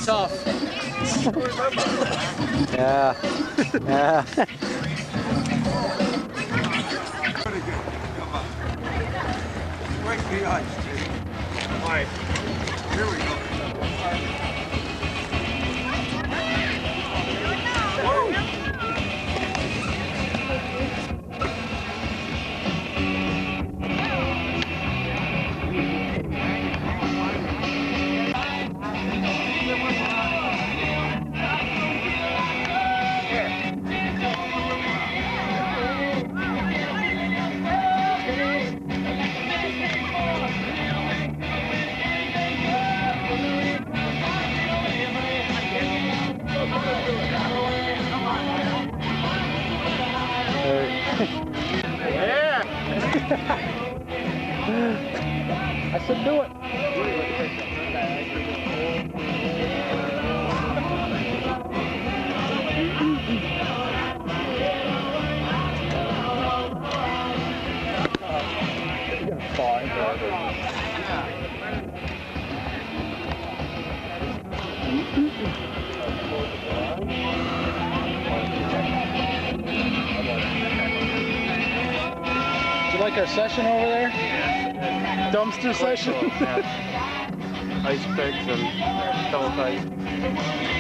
tough. Yeah. Yeah. Pretty good. Come on. Break the ice, Jake. All right. Here we go. Yeah! I said do it. Did you like our session over there? Dumpster session? Ice picks and double tight.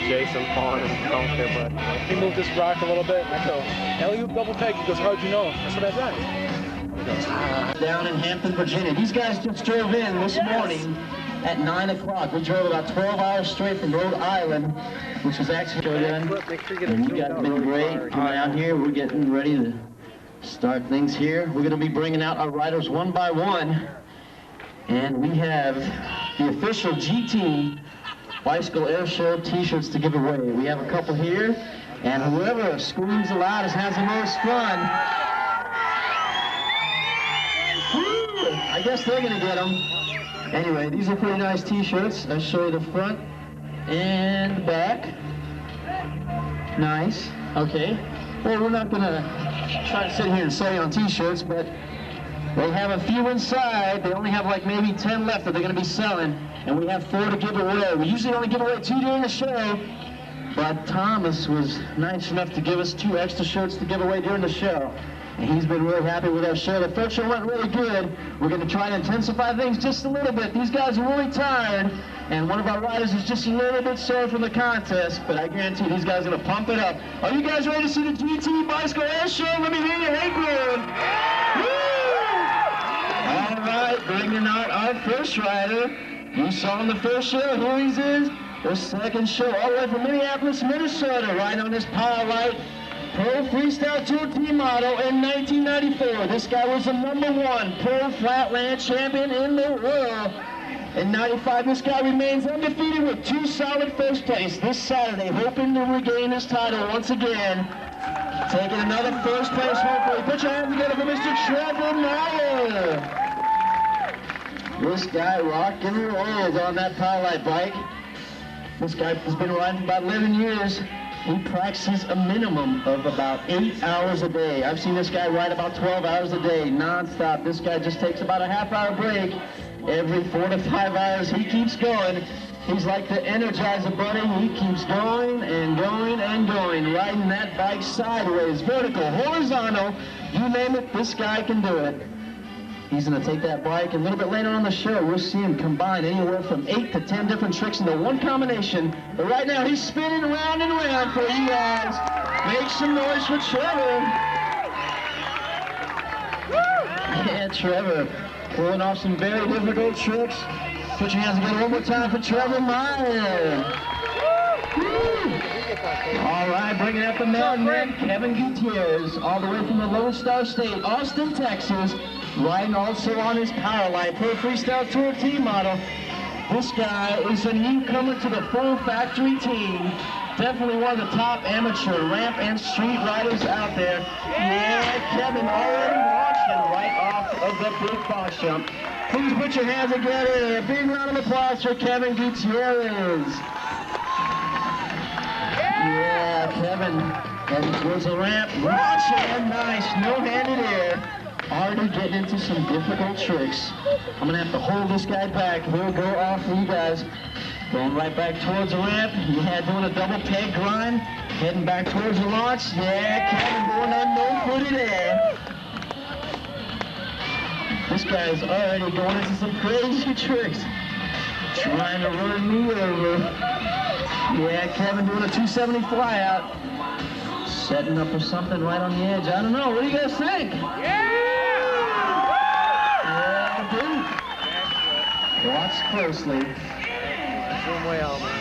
Jason Pond and dumpster, but He moved this rock a little bit. I go, alley-oop double peg. He goes, how'd you know? That's what I said. He goes, Down in Hampton, Virginia. These guys just drove in this morning at 9 o'clock. We drove about 12 hours straight from Rhode Island, which was actually done. And you guys have been great coming out here. We're getting ready to start things here. We're going to be bringing out our riders one by one. And we have the official GT Bicycle Air Show t-shirts to give away. We have a couple here, and whoever screams the loudest has the most fun. Woo! I guess they're going to get them. Anyway, these are pretty nice t-shirts. I'll show you the front and the back. Nice. Okay. Well, we're not going to try to sit here and sell you on t-shirts, but they have a few inside. They only have like maybe 10 left that they're going to be selling, and we have 4 to give away. We usually only give away 2 during the show, but Thomas was nice enough to give us 2 extra shirts to give away during the show. And he's been really happy with our show. The first show went really good. We're going to try to intensify things just a little bit. These guys are really tired, and one of our riders is just a little bit sore from the contest, but I guarantee these guys are going to pump it up. Are you guys ready to see the GT Bicycle Air Show? Let me hear you. Hey, Glenn. All right, bringing out our first rider. You saw him the first show. Here he is. The second show, all the way from Minneapolis, Minnesota, riding on this Power Light Pro Freestyle Tour Team model in 1994. This guy was the #1 Pro Flatland champion in the world. In 95, this guy remains undefeated with 2 solid first place this Saturday, hoping to regain his title once again. Taking another first place, hopefully. Put your hands together for Mr. Trevor Meyer. This guy rock and rolls on that Power Light bike. This guy has been riding for about 11 years. He practices a minimum of about 8 hours a day. I've seen this guy ride about 12 hours a day, non-stop. This guy just takes about a half-hour break every 4 to 5 hours. He keeps going. He's like the Energizer Bunny. He keeps going and going and going, riding that bike sideways, vertical, horizontal, you name it, this guy can do it. He's going to take that bike, and a little bit later on the show, we'll see him combine anywhere from 8 to 10 different tricks into one combination. But right now, he's spinning round and round for you guys. Make some noise for Trevor. Yeah, Trevor, pulling off some very difficult tricks. Put your hands together one more time for Trevor Meyer. All right, bringing up the man, Kevin Gutierrez, all the way from the Lone Star State, Austin, Texas, riding also on his Power Light Pro Freestyle Tour Team model. This guy is a newcomer to the full factory team. Definitely one of the top amateur ramp and street riders out there. Yeah, Kevin already launching right off of the big box jump. Please put your hands together. A big round of applause for Kevin Gutierrez. Yeah, Kevin heading towards the ramp, launching, nice, no-handed air. Already getting into some difficult tricks. I'm gonna have to hold this guy back. He'll go off for you guys. Going right back towards the ramp. You had doing a double peg grind. Heading back towards the launch. Yeah, Kevin going on no-footed there. This guy's already going into some crazy tricks. Trying to run me over. Yeah, Kevin doing a 270 fly out. Setting up for something right on the edge. I don't know. What do you guys think? Yeah, dude. Watch closely. Zoom way out, man.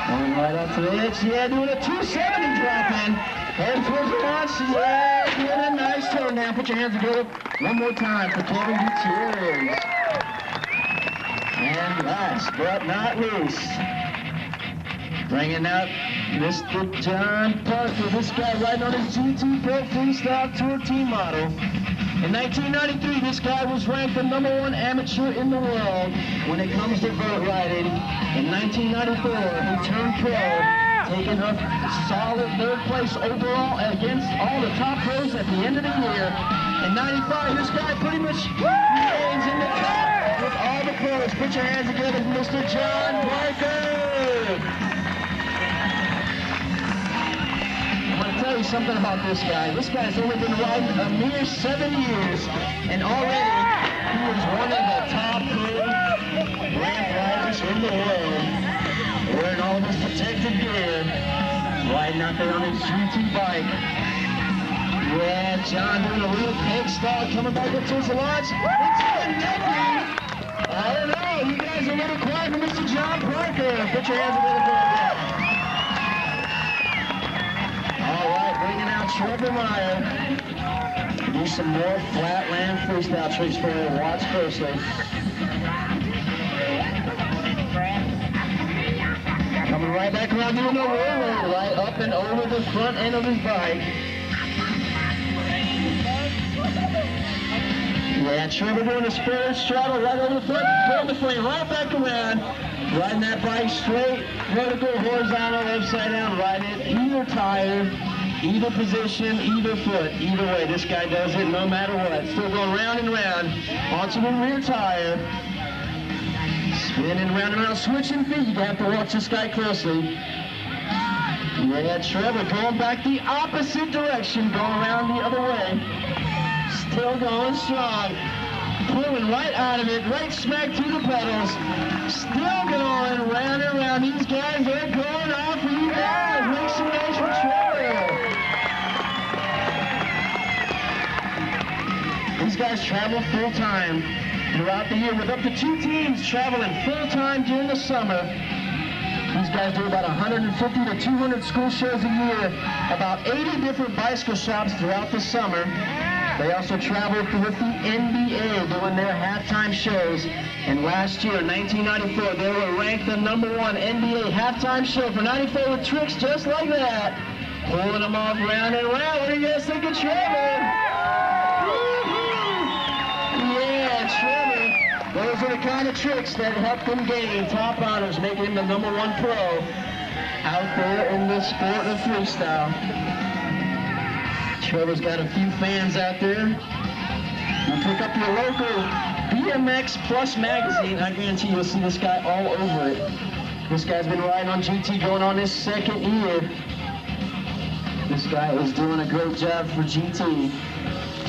Going right up to the edge. Yeah, doing a 270 drop in. Heading towards the launch. Yeah, doing a nice turn down. Put your hands together one more time for Kevin Gutierrez. And last but not least, bringing out Mr. John Parker. This guy riding on his GT Pro Freestyle Tour Team model. In 1993, this guy was ranked the #1 amateur in the world when it comes to vert riding. In 1994, he turned pro, taking a solid 3rd place overall against all the top pros at the end of the year. In 95, this guy pretty much remains in the top with all the pros. Put your hands together for Mr. John Parker. I want to tell you something about this guy. This guy's only been riding a mere 7 years, and already he was one of the top pro ramp riders in the world, wearing all of his protective gear, riding out there on his GT bike. Yeah, John doing a little peg start, coming back up towards the launch. It's a nephew. I don't know. You guys are a little quiet for Mr. John Parker. Put your hands together for him. All right, bringing out Trevor Meyer. Do some more flatland freestyle tricks for you. Watch closely. Coming right back around doing the roll right up and over the front end of his bike. Yeah, Trevor doing a spur straddle right over the front, pulling the frame right back around. Riding that bike straight, vertical, horizontal, upside down, ride it, either tire, either position, either foot. Either way, this guy does it no matter what. Still going round and round, onto the rear tire. Spinning round and round, switching feet. You have to watch this guy closely. Yeah, Trevor going back the opposite direction, going around the other way. Still going strong. Pulling right out of it, right smack to the pedals. Still going round and round. These guys are going off for you guys. Make some noise for Trevor. These guys travel full time throughout the year with up to 2 teams traveling full time during the summer. These guys do about 150 to 200 school shows a year, about 80 different bicycle shops throughout the summer. They also traveled with the NBA doing their halftime shows. And last year, 1994, they were ranked the #1 NBA halftime show for 94 with tricks just like that. Pulling them off round and round. What do you guys think of Trevor? Yeah, Trevor. Those are the kind of tricks that helped him gain top honors, making him the #1 pro out there in the sport of freestyle. Trevor's got a few fans out there. You pick up your local BMX Plus magazine, I guarantee you'll see this guy all over it. This guy's been riding on GT going on his 2nd year. This guy is doing a great job for GT.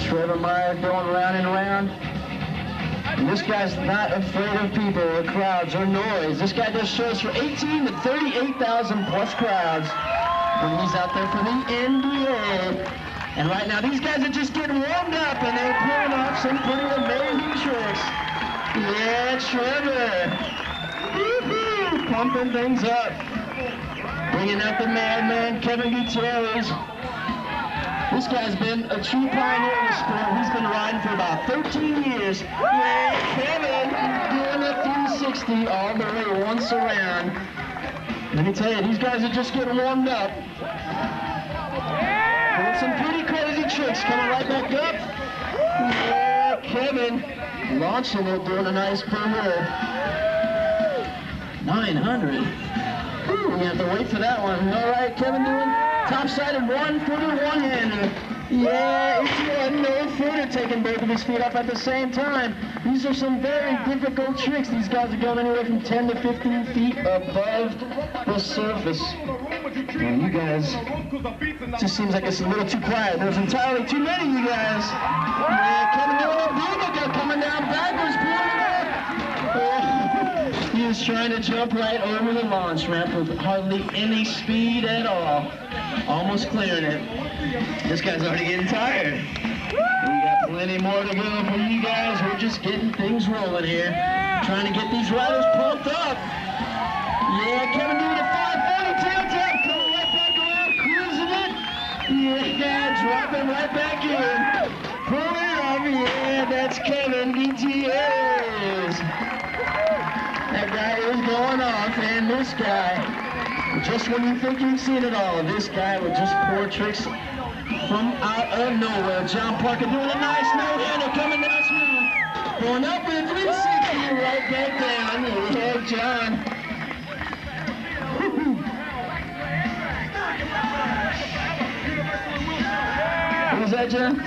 Trevor Meyer going round and round. And this guy's not afraid of people or crowds or noise. This guy does shows for 18 to 38,000 plus crowds when he's out there for the NBA. And right now, these guys are just getting warmed up, and they're pulling off some pretty amazing tricks. Yeah, Trevor. Woo-hoo, pumping things up. Bringing out the madman, Kevin Gutierrez. This guy's been a true pioneer in the sport. He's been riding for about 13 years. Yeah, Kevin doing a 360 all the way once around. Let me tell you, these guys are just getting warmed up. Doing some pretty crazy tricks, coming right back up. Yeah, Kevin launching it, doing a nice pull here. 900. Ooh, we have to wait for that one. All right, Kevin doing top-sided one-footer, one-hander. Yeah, it's a no-footer, taking both of his feet up at the same time. These are some very difficult tricks. These guys are going anywhere from 10 to 15 feet above the surface. And you guys, it just seems like it's a little too quiet. There's entirely too many of you guys. Yeah, Kevin Dillon coming down backwards, pulling it up. He is trying to jump right over the launch ramp with hardly any speed at all. Almost clearing it. This guy's already getting tired. We got plenty more to go for you guys. We're just getting things rolling here. Trying to get these riders pumped up. Yeah, Kevin doing a 540 tail tap. Coming right back around, cruising it. Yeah, dropping right back in. Pulling it up. Yeah, that's Kevin DTS. That guy is going off, and this guy, just when you think you've seen it all, this guy with just 4 tricks from out of nowhere. John Parker doing a nice no-hander, coming down smooth. Going up with a 360, right back down. Yeah, John. What was that, John?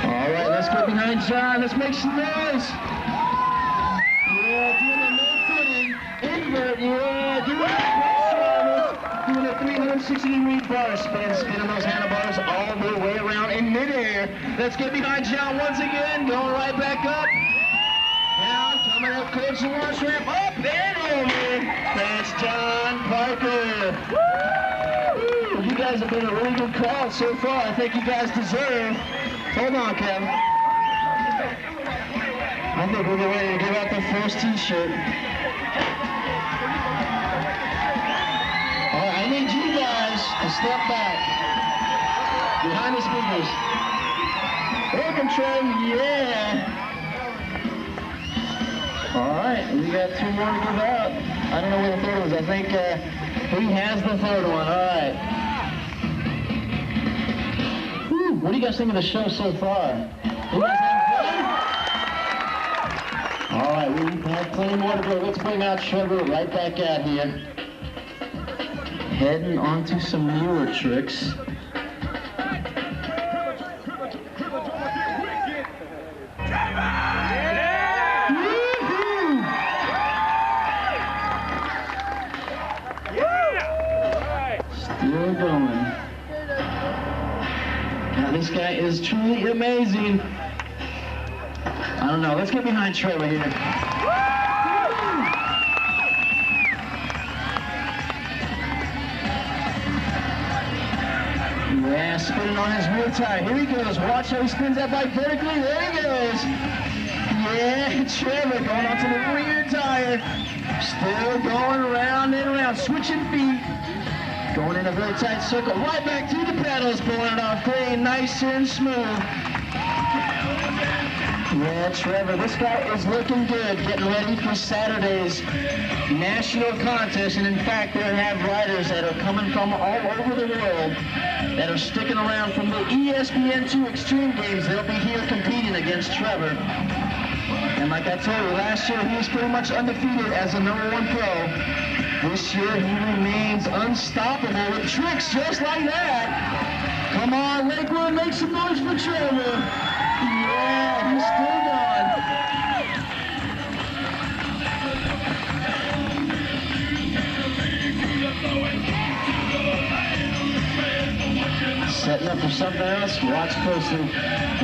All right, let's get behind John. Let's make some noise. Yeah, doing a no-footing invert. Yeah, doing a 360-degree bar spin, spinning those handlebars all the way around in midair. Let's get behind John once again, going right back up. Down, coming up close to the launch ramp, up and over. That's John Parker. Woo! You guys have been a really good crowd so far. I think you guys deserve. Hold on, Kevin. I think we're getting ready to give out the first t-shirt. All right, I need you guys to step back. Behind the speakers. Welcome, Trey. Yeah. All right, we got 2 more to give out. I don't know where the third was. I think he has the third one. All right. Whew, what do you guys think of the show so far? You guys having fun? All right, we have plenty more to go. Let's bring out Trevor right back out here. Heading onto some newer tricks. Still going. Now this guy is truly amazing. I don't know. Let's get behind Trevor here. Yeah, spinning on his rear tire. Here he goes. Watch how he spins that bike vertically. There he goes. Yeah, Trevor going onto the rear tire. Still going round and around, switching feet. Going in a very tight circle. Right back to the pedals, pulling it off clean, nice and smooth. Yeah, Trevor, this guy is looking good, getting ready for Saturday's national contest. And in fact, they have riders that are coming from all over the world that are sticking around from the ESPN2 Extreme Games. They'll be here competing against Trevor. And like I told you, last year he was pretty much undefeated as a #1 pro. This year he remains unstoppable with tricks just like that. Come on, Lakewood, make some noise for Trevor. Yeah, he's still gone. Setting up for something else. Watch closely.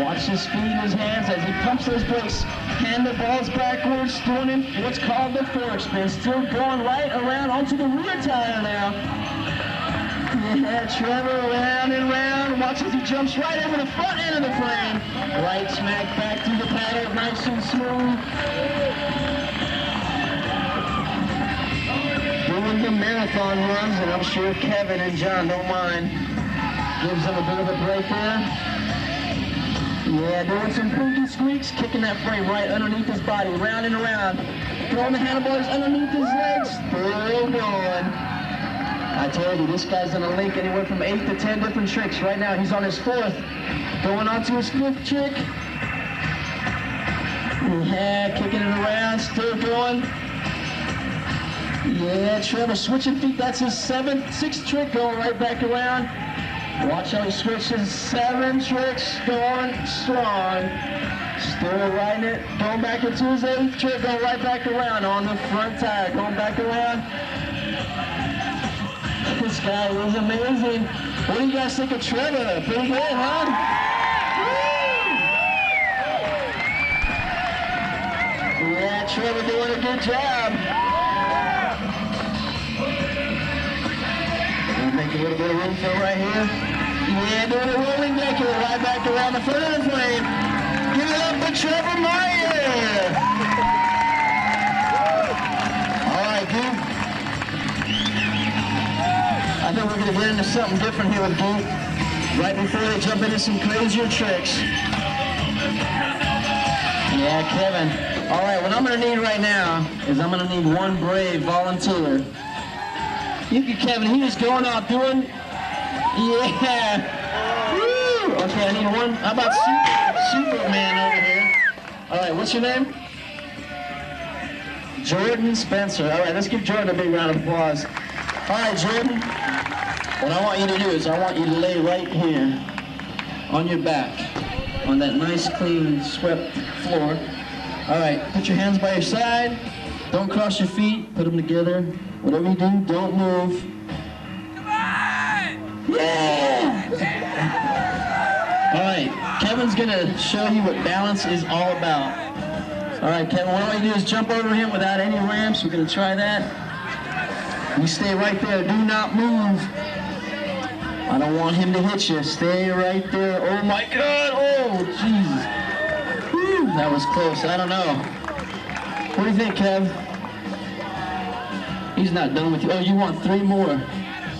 Watch his feet and his hands as he pumps those brakes. Handlebars backwards, doing what's called the fork spin. Still going right around onto the rear tire now. Yeah, Trevor round and round. Watch as he jumps right over the front end of the frame. Right smack back through the paddle, nice and smooth. Doing the marathon runs, and I'm sure Kevin and John don't mind. Gives him a bit of a break there. Yeah, doing some pinky squeaks, kicking that frame right underneath his body, round and around. Throwing the handlebars underneath his legs, still going. I told you, this guy's gonna link anywhere from 8 to 10 different tricks. Right now, he's on his 4th, going on to his 5th trick. Yeah, kicking it around, still going. Yeah, Trevor switching feet. That's his sixth trick going right back around. Watch how he switches. 7 tricks going strong. Still riding it. Going back into his 8th trick. Going right back around on the front tire. Going back around. This guy is amazing. What do you guys think of Trevor? Pretty good, huh? Woo! Yeah, Trevor doing a good job. Make a little bit of room for it right here. Yeah, doing a rolling deck here, right back around the front of the frame. Give it up for Trevor Meyer. All right, dude. I think we're going to get into something different here with Duke right before they jump into some crazier tricks. Yeah, Kevin. All right, what I'm going to need right now is I'm going to need one brave volunteer. You can, Kevin, he is going out doing, yeah. Woo! Okay, I need one. How about Superman over here? All right, what's your name? Jordan Spencer. All right, let's give Jordan a big round of applause. All right, Jordan, what I want you to do is I want you to lay right here on your back on that nice, clean, swept floor. All right, put your hands by your side. Don't cross your feet. Put them together. Whatever you do, don't move. Come on! Yeah! All right, Kevin's gonna show you what balance is all about. All right, Kevin, what I want you to do is jump over him without any ramps. We're gonna try that. You stay right there. Do not move. I don't want him to hit you. Stay right there. Oh my God! Oh, jeez. Whew, that was close. I don't know. What do you think, Kev? He's not done with you. Oh, you want 3 more.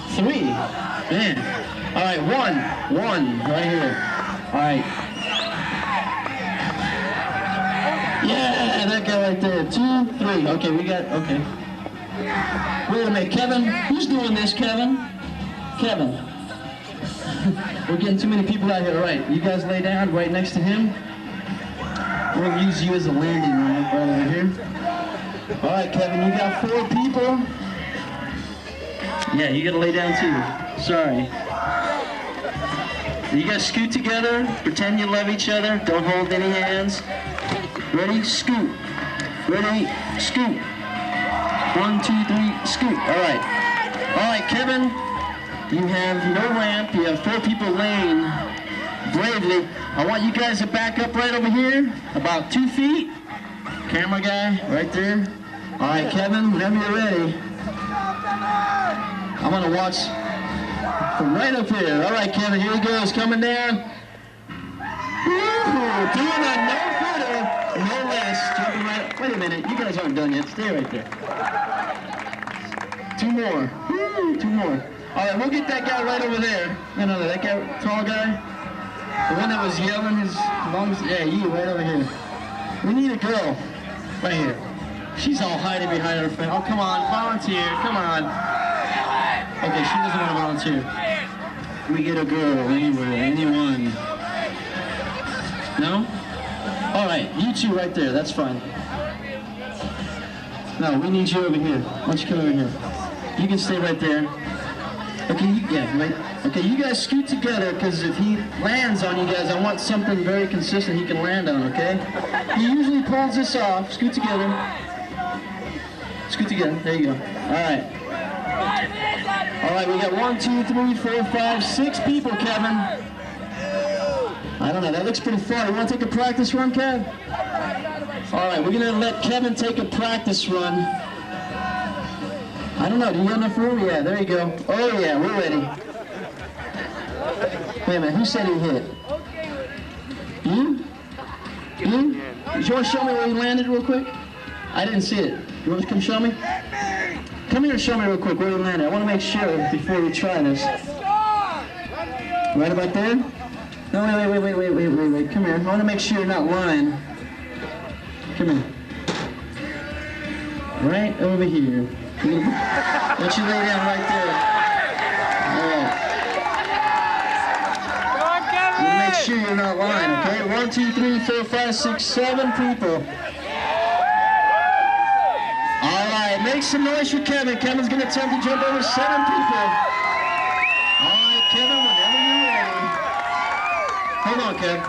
3? Man. All right, one right here. All right. Yeah, that guy right there. 2, 3. Okay, we got, okay. Wait a minute, Kevin. Who's doing this, Kevin? Kevin. We're getting too many people out here. All right, you guys lay down right next to him. We're going to use you as a landing ramp right over here. All right, Kevin, you got 4 people. Yeah, you got to lay down too. Sorry. You guys scoot together. Pretend you love each other. Don't hold any hands. Ready? Scoot. Ready? Scoot. 1, 2, 3, scoot. All right. All right, Kevin, you have no ramp. You have 4 people laying bravely. I want you guys to back up right over here, about 2 feet. Camera guy, right there. All right, Kevin, whenever you're ready. I'm gonna watch from right up here. All right, Kevin, here he goes, coming down. Woo! Doing a no footer, no less. Jumping right. Wait a minute, you guys aren't done yet. Stay right there. 2 more. Woo! 2 more. All right, we'll get that guy right over there. No, that guy, tall guy. The one that was yelling his lungs. Yeah, you right over here. We need a girl. Right here. She's all hiding behind her friend. Oh, come on, volunteer, come on. Okay, she doesn't want to volunteer. We get a girl anywhere, anyone. No? All right, you 2 right there, that's fine. No, we need you over here. Why don't you come over here? You can stay right there. Okay, right. Okay, you guys scoot together, because if he lands on you guys, I want something very consistent he can land on, okay? He usually pulls this off. Scoot together. Scoot together. There you go. All right. All right, we got 1, 2, 3, 4, 5, 6 people, Kevin. I don't know, that looks pretty far. You want to take a practice run, Kev? All right, we're going to let Kevin take a practice run. I don't know, do you have enough room? Yeah, there you go. Oh yeah, we're ready. Wait a minute, who said he hit? You? You? Do you want to show me where he landed real quick? I didn't see it. You want to come show me? Come here and show me real quick where he landed. I want to make sure before we try this. Right about there? No, wait. Come here. I want to make sure you're not lying. Come here. Right over here. Why don't you lay down right there? All right. Make sure you're not lying, okay? 1, 2, 3, 4, 5, 6, 7 people. All right, make make some noise for Kevin. Kevin's going to attempt to jump over 7 people. All right, Kevin, whenever you're ready. Hold on, Kevin.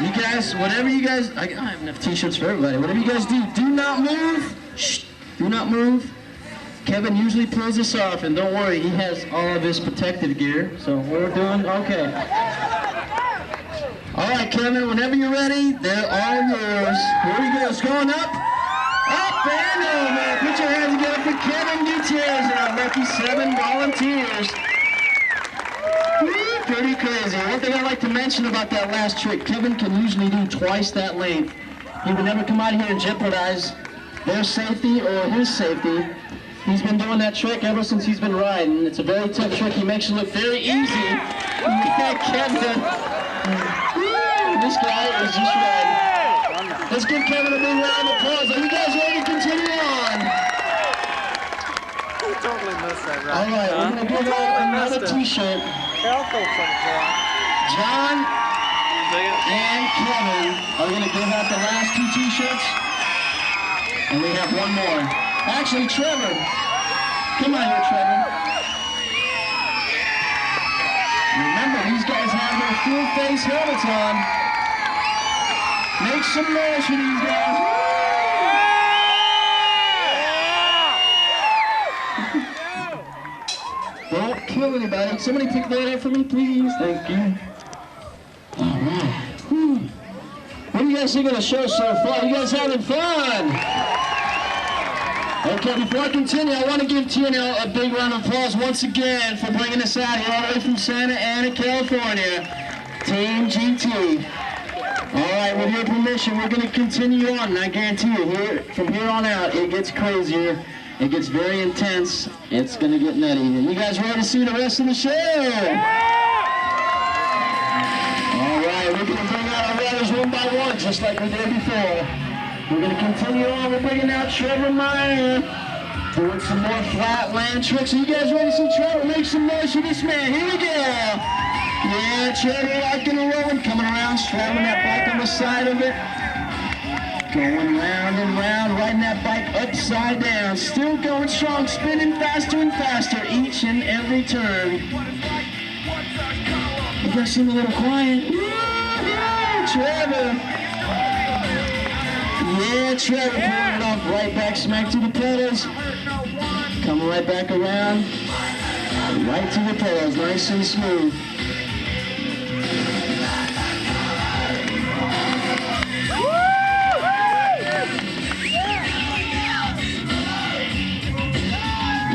You guys, whatever you guys, I have enough t-shirts for everybody. Whatever you guys do, do not move. Shh, do not move. Kevin usually pulls this off, and don't worry, he has all of his protective gear, so we're doing okay. All right, Kevin, whenever you're ready, they're all yours. Here we go, it's going up, and over. Put your hands together for Kevin Gutierrez and our lucky 7 volunteers. Pretty crazy. One thing I'd like to mention about that last trick, Kevin can usually do twice that length. He would never come out here and jeopardize their safety or his safety. He's been doing that trick ever since he's been riding. It's a very tough trick. He makes it look very easy. Yeah, Kevin. This guy is just riding. Let's give Kevin a big round of applause. Are you guys ready to continue on? You totally missed that, right? All right, we're going to give out another t-shirt. John and Kevin are going to give out the last 2 t-shirts. And we have one more. Actually, Trevor. Come on here, Trevor. Remember, these guys have their full face helmets on. Make some noise for these guys. Don't kill anybody. Somebody pick that up for me, please. Thank you. All right. Whew. What do you guys think of the show so far? You guys having fun? Okay, before I continue, I want to give TNL a big round of applause once again for bringing us out here all the way from Santa Ana, California. Team GT. All right, with your permission, we're going to continue on, and I guarantee you, from here on out, it gets crazier. It gets very intense. It's going to get nutty. And you guys ready to see the rest of the show? Yeah! All right, we're going to bring out our riders one by one, just like we did before. We're going to continue on. We're bringing out Trevor Meyer, doing some more flat land tricks. Are you guys ready to see Trevor? Make some noise for this man. Here we go. Yeah, Trevor rocking and rolling, coming around, straddling that bike on the side of it. Going round and round, riding that bike upside down. Still going strong, spinning faster and faster each and every turn. You guys seem a little quiet. Yeah, Trevor. Yeah, Trevor pulling it off right back smack to the pedals. Coming right back around. Right to the pedals, nice and smooth.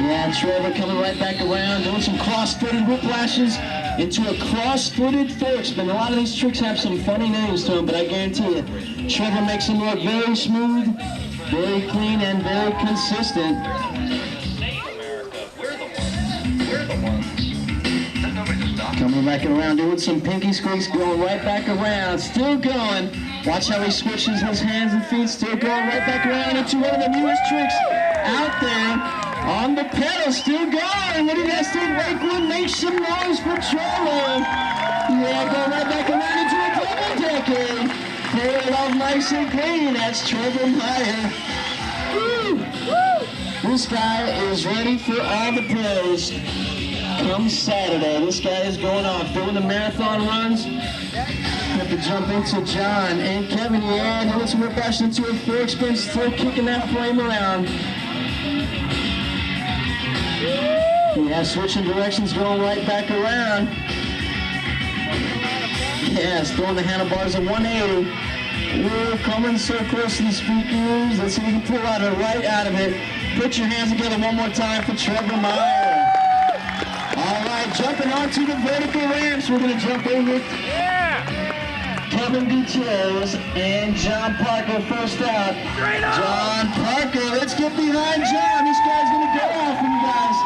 Yeah, Trevor coming right back around, doing some cross-footed whiplashes into a cross-footed fork spin. A lot of these tricks have some funny names to them, but I guarantee you, Trevor makes them look very smooth, very clean, and very consistent. Coming back around, doing some pinky squeaks, going right back around, still going. Watch how he switches his hands and feet, still going right back around into one of the newest tricks out there. On the pedal, still going. What do you guys think? Lakewood, make some noise for Trevor. Yeah, go right back around into a double decade. Pull it off nice and clean. That's Trevor Meyer. Woo! Woo! This guy is ready for all the pros. Come Saturday, this guy is going off, doing the marathon runs. Have to jump into John and Kevin. Yeah, doing some whiplash into a fork spin, still kicking that flame around. Yeah, switching directions, going right back around. Yes, throwing the handlebars at 180. We're coming so close to the speakers. Let's see if we can pull out a right out of it. Put your hands together one more time for Trevor Meyer. All right, jumping onto the vertical ramps. We're going to jump over Kevin Gutierrez and John Parker first out. John Parker, let's get behind John. This guy's going to go off for you guys.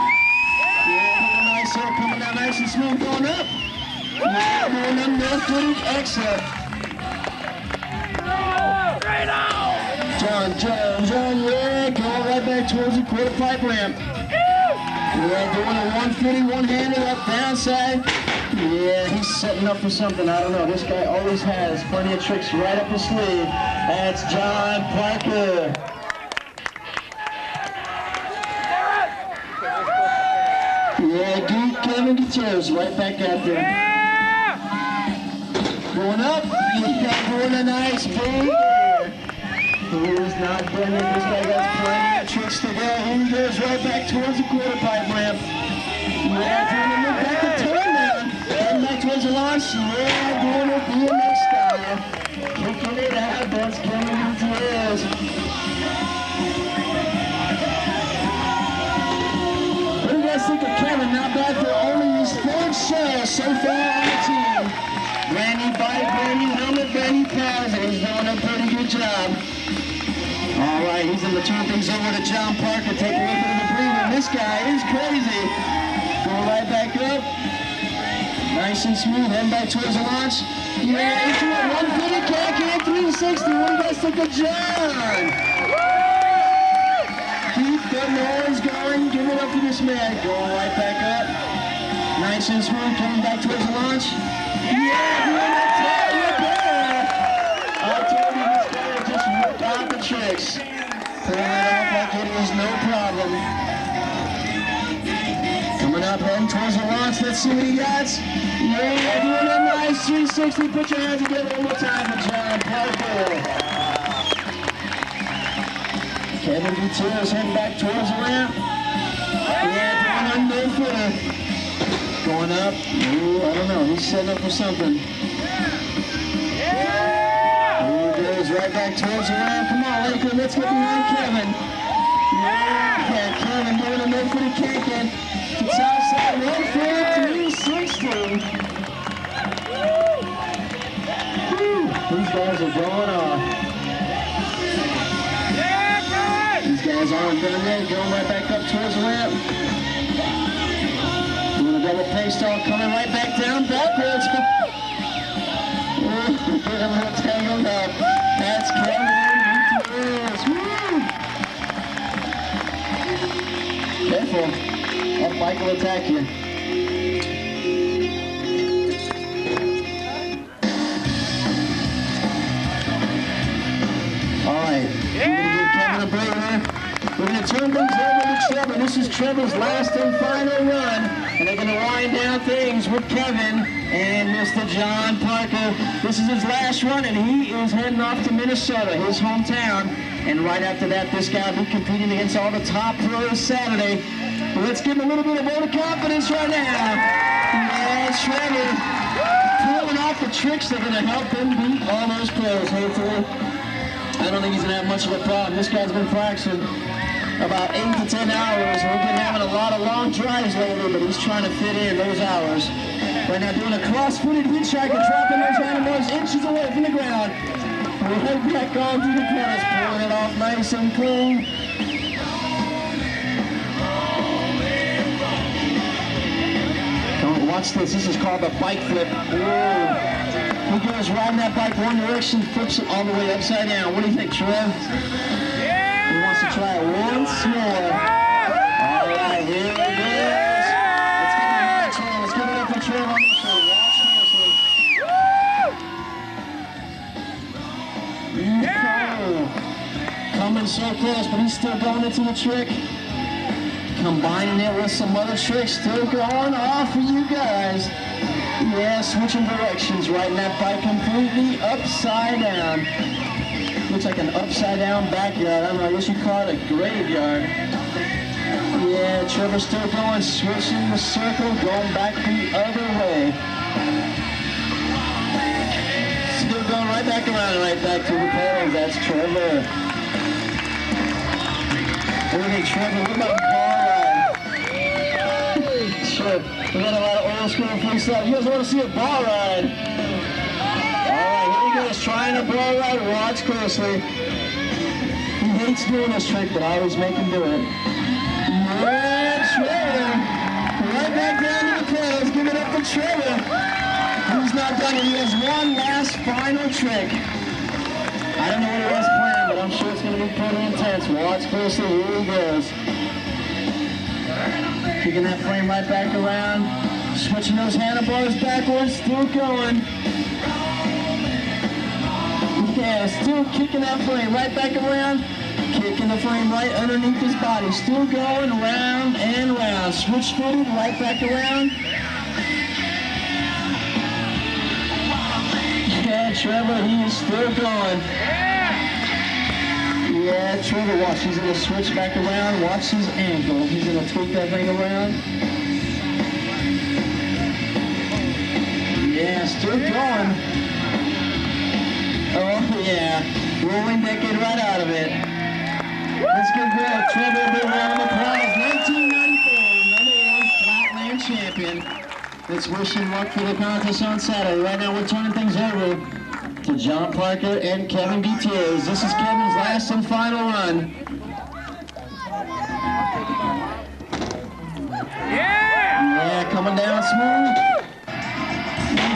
Yeah, nice hair coming down nice and smooth, going up. Yeah, doing a no-footed exit. John, yeah, going right back towards the quarter pipe ramp. Yeah, doing a 150, one-handed up downside. Yeah, he's setting up for something. I don't know. This guy always has plenty of tricks right up his sleeve. That's John Parker. Yeah, Kevin Gutierrez right back out there. Going up. Yeah, doing a nice big air. He is not done yet. This guy got plenty of tricks to go. Here he goes right back towards the quarter pipe ramp. Yeah, doing a look back to turn now. Heading back towards the launch. Yeah, doing it BMX style. Kicking it out. That's Kevin Gutierrez. What do you guys think of Kevin? Not bad for only his third show so far on the team. Brand new bike, brand new helmet, brand new pads, and he's doing a pretty good job. All right, he's going to turn things over to John Parker, take a little bit of a breather. This guy is crazy. Going right back up. Nice and smooth, heading back towards the launch. Yeah, into it, 150, can't 360. What do you guys think of John? Keep the noise going. Give it up to this man. Going right back up. Nice and smooth. Coming back towards the launch. Yeah, doing that tail whip there. I told you this guy would just whip out the tricks. Pulling it off like it was no problem. Coming up, heading towards the launch. Let's see what he got. Yeah, doing a nice 360. Put your hands together one more time for John Parker. Kevin Gutierrez heading back towards the ramp. Yeah, doing a no-footer. Going up. Ooh, I don't know. He's setting up for something. Here he goes right back towards the ramp. Come on, Lakeland. Let's get behind Kevin. Yeah, Kevin doing a no-footer can't. It's outside. 150, 360. These guys are going off. These guys aren't done yet. Going right back up towards the ramp. Doing a double pace stall, coming right back down backwards. A little tangled up. That's Kevin Gutierrez. Careful. That bike will attack you. All right. Kevin a break there. We're going to turn things over to Trevor. This is Trevor's last and final run. And they're going to wind down things with Kevin and Mr. John Parker. This is his last run, and he is heading off to Minnesota, his hometown. And right after that, this guy will be competing against all the top pros Saturday. But let's give him a little bit of vote of confidence right now. Yeah, Trevor pulling off the tricks that are going to help him beat all those pros, hopefully. I don't think he's going to have much of a problem. This guy's been practicing about 8 to 10 hours. We've been having a lot of long drives lately, but he's trying to fit in those hours. Right now doing a cross-footed hitchhiker, dropping those animals inches away from the ground. Right back on through the corners, pulling it off nice and clean. Come on, watch this. This is called the bike flip. Whoa. He goes riding that bike one direction, flips it all the way upside down. What do you think, Trev? Yeah! He wants to try it once more. All right, here it goes. Let's give it up, Trev. Let's give it up for Trev on this one. Watch closely. Coming so close, but he's still going into the trick. Combining it with some other tricks, still going off for you guys. Yeah, switching directions, riding that bike completely upside down. Looks like an upside down backyard. I don't know, I guess you call it a graveyard. Yeah, Trevor's still going, switching the circle, going back the other way. Still going right back around, right back to the pedals. That's Trevor. What do you think, Trevor? What about the car ride? Sure. We got a lot of old school freestyle. You guys want to see a bar ride? Alright, here he goes, trying a bar ride. Watch closely. He hates doing this trick, but I always make him do it. Yeah, Trevor. Right back down to the pedals. Give it up for Trevor. He's not done it. He has one last final trick. I don't know what he has planned, but I'm sure it's going to be pretty intense. Watch closely. Here he goes. Kicking that frame right back around. Switching those handlebars backwards. Still going. Yeah, still kicking that frame right back around. Kicking the frame right underneath his body. Still going round and round. Switch footed, right back around. Yeah, Trevor, he is still going. Yeah, Trevor, watch. He's going to switch back around. Watch his ankle. He's going to tweak that thing around. Yeah, still going. Oh, yeah. Rolling decade right out of it. Let's give Trevor a big round of applause. 1994, #1 Flatland champion. Let's wish him luck for the contest on Saturday. Right now, we're turning things over to John Parker and Kevin Gutierrez. This is Kevin's last and final run. Yeah, coming down smooth.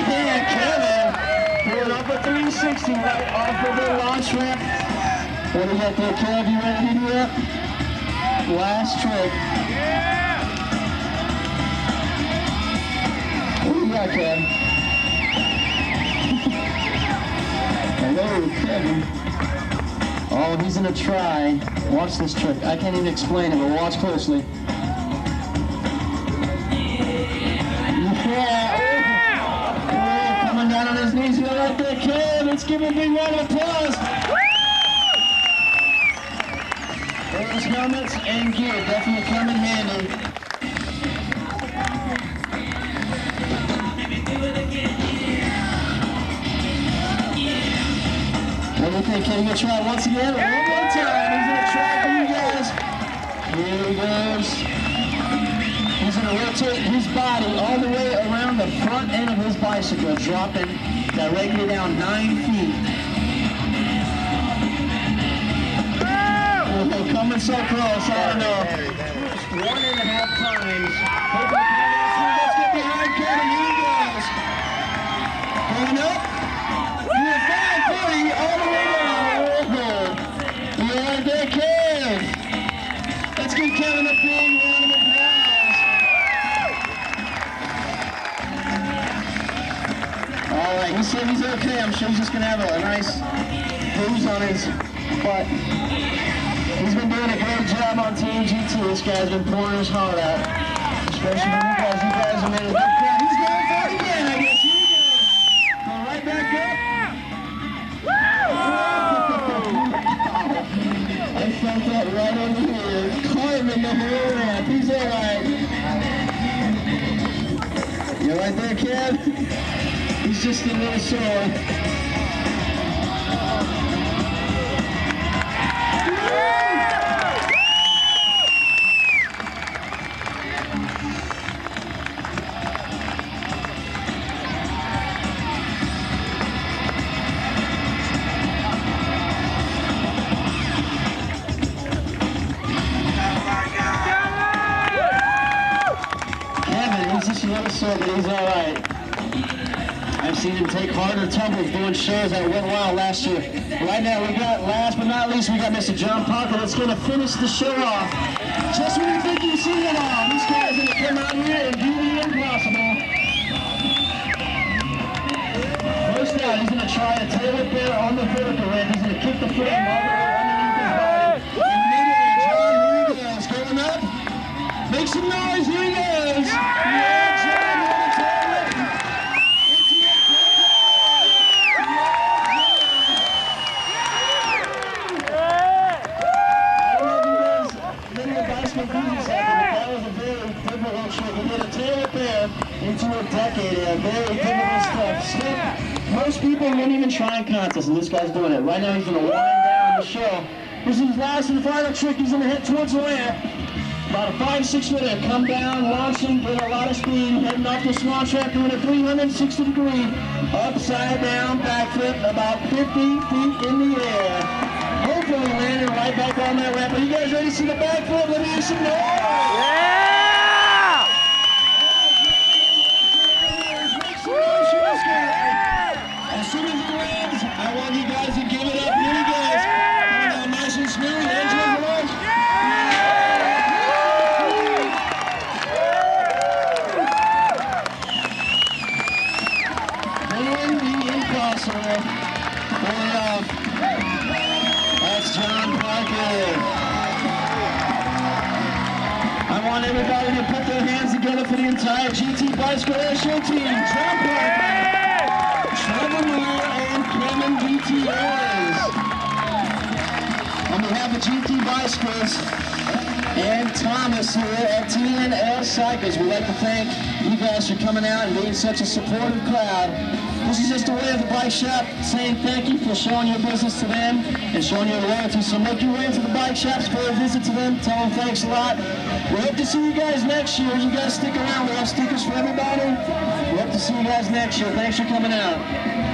Yeah, Kevin pulling up a 360 right off of the launch ramp. What do you got there, Kev? You ready to do that? Last trick. What do you got, Kev? Hello, Kevin. Oh, he's gonna try. Watch this trick. I can't even explain it, but watch closely. Yeah. Coming down on his knees right there, Kev. Let's give him a big round of applause. Those helmets and gear definitely come in handy. What do you think? Can he go try it once again? One more time. He's going to try it for you guys. Here he goes. He's going to rotate his body all the way around the front end of his bicycle, dropping directly down 9 feet. Oh, coming so close. I don't know. 1.5 times. Let's get behind Kevin. Here he goes. Going up. All the way down. You right there, Kev. Let's give Kevin a big round of applause. All right, he said he's okay. I'm sure he's just going to have a nice bruise on his butt. He's been doing a great job on Team GT. This guy's been pouring his heart out. Especially for you guys. You guys have made a good crowd. He's going for it again, I guess. Here we go. Going right back up. I felt that right over here. Carving the whole ramp. He's all right. You right there, Kev? He's just a little sore. But he's all right. I've seen him take harder tumbles doing shows that went wild last year. Right now, we got, last but not least, we got Mr. John Parker that's going to finish the show off. Just when you think you've seen it all, this guy's going to come out here and do the impossible. First out, he's going to try a tail whip there on the vertical ramp. He's going to kick the frame all the way underneath his body. And mid-air, John, here he goes. Going up. Make some noise. Here he goes. Yeah, John. That was a very difficult trick. He did a tail whip there into a decade. Very difficult stuff. Most people wouldn't even try in contests, and this guy's doing it. Right now, he's going to wind down the show. This is his last and final trick. He's going to head towards the ramp. About a 5-6 footer. Come down, launching, with a lot of speed, heading off the small track, doing a 360-degree upside down backflip, about 50 feet in the air. Hopefully landing right back on that ramp. Are you guys ready to see the backflip? Let me hear some noise. Yeah! As soon as it lands, I want you guys to give it up. Here he goes. Coming down nice and smooth. Angela's launch. Doing the impossible. Pull it off. That's John Parker. want everybody to put their hands together for the entire GT Bicycle Airshow team. John Parker, Trevor Miller, and Kevin BTS. On behalf of GT Bicycles and Thomas here at TNL Cycles, we'd like to thank you guys for coming out and being such a supportive crowd. This is just a way of the bike shop saying thank you for showing your business to them and showing your loyalty. So make your way to the bike shops for a visit to them. Tell them thanks a lot. We hope to see you guys next year. You guys stick around. We have stickers for everybody. We hope to see you guys next year. Thanks for coming out.